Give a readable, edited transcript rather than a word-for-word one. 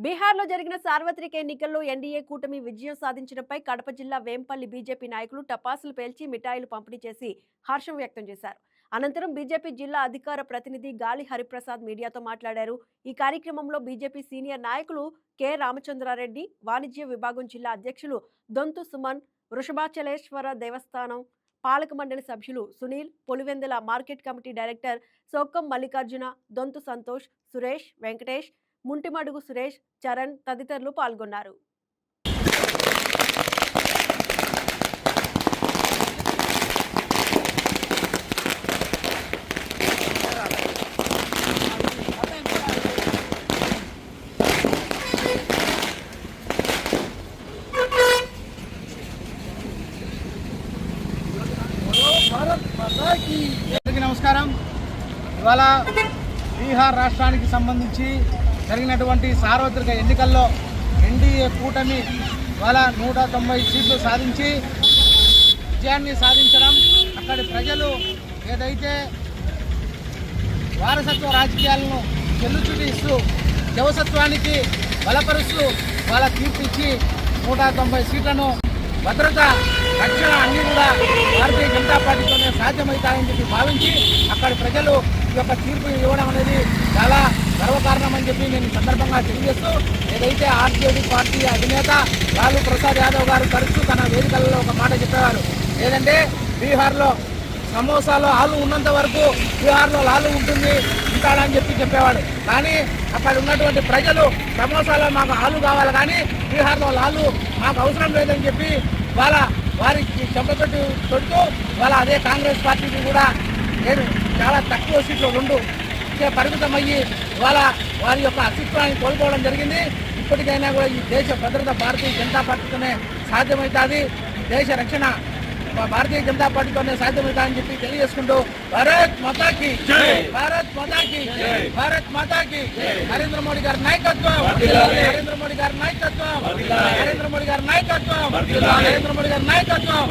బీహార్లో జరిగిన సార్వత్రిక ఎన్నికల్లో ఎన్డీఏ కూటమి విజయం సాధించడంపై కడప జిల్లా వేంపల్లి బీజేపీ నాయకులు టపాసులు పేల్చి మిఠాయిలు పంపిణీ చేసి హర్షం వ్యక్తం చేశారు. అనంతరం బీజేపీ జిల్లా అధికార ప్రతినిధి గాలి హరిప్రసాద్ మీడియాతో మాట్లాడారు. ఈ కార్యక్రమంలో బీజేపీ సీనియర్ నాయకులు కె రామచంద్రారెడ్డి, వాణిజ్య విభాగం జిల్లా అధ్యక్షులు దొంతు సుమన్, వృషభాచలేశ్వర దేవస్థానం పాలక మండలి సభ్యులు Sunil, Pulivendula market committee director Sokkam Mallikarjuna, Dontu Santosh, Suresh, Venkatesh, Muntimadugu Suresh, Charan తదితరులు పాల్గొన్నారు. నమస్కారం. ఇవాళ బీహార్ రాష్ట్రానికి సంబంధించి జరిగినటువంటి సార్వత్రిక ఎన్నికల్లో ఎన్డీఏ కూటమి ఇవాళ 190 సీట్లు సాధించి విజయాన్ని సాధించడం, అక్కడి ప్రజలు ఏదైతే వారసత్వ రాజకీయాలను చెల్లుచుటి ఇస్తూ జవసత్వానికి బలపరుస్తూ వాళ్ళ తీర్పిచ్చి 190 సీట్లను భద్రత, రక్షణ అన్నీ కూడా భారతీయ జనతా పార్టీతోనే సాధ్యమవుతాయని చెప్పి భావించి అక్కడి ప్రజలు ఈ యొక్క తీర్పు ఇవ్వడం అనేది చాలా గర్వకారణం అని చెప్పి నేను సందర్భంగా తెలియజేస్తూ, ఏదైతే ఆర్జేడీ పార్టీ అధినేత లాలూ ప్రసాద్ యాదవ్ గారు తరచూ తన వేదికలలో ఒక మాట చెప్పేవారు. ఏదంటే బీహార్లో సమోసాలో ఆలు ఉన్నంత వరకు బీహార్లో లాలు ఉంటాడని చెప్పేవాడు. కానీ అక్కడ ఉన్నటువంటి ప్రజలు సమోసాలో మాకు ఆలు కావాలి కానీ బీహార్లో లాలు మాకు అవసరం లేదని చెప్పి వారికి చెంపతోటి కొడుతూ అదే కాంగ్రెస్ పార్టీకి కూడా నేను చాలా తక్కువ సీట్లు 2 పరిమితమయ్యి వారి యొక్క అస్తిత్వాన్ని కోల్పోవడం జరిగింది. ఇప్పటికైనా కూడా ఈ దేశ భద్రత భారతీయ జనతా పార్టీతోనే సాధ్యమవుతుంది, దేశ రక్షణ భారతీయ జనతా పార్టీతోనే సాధ్యమవుతాయని చెప్పి తెలియజేసుకుంటూ భారత్ మాతాకి భారత్ మాతాకి భారత్ మాతాకి నరేంద్ర మోడీ గారి నాయకత్వం, నరేంద్ర మోడీ గారి నాయకత్వం, నరేంద్ర మోడీ గారి నాయకత్వం, నరేంద్ర మోడీ గారి నాయకత్వం.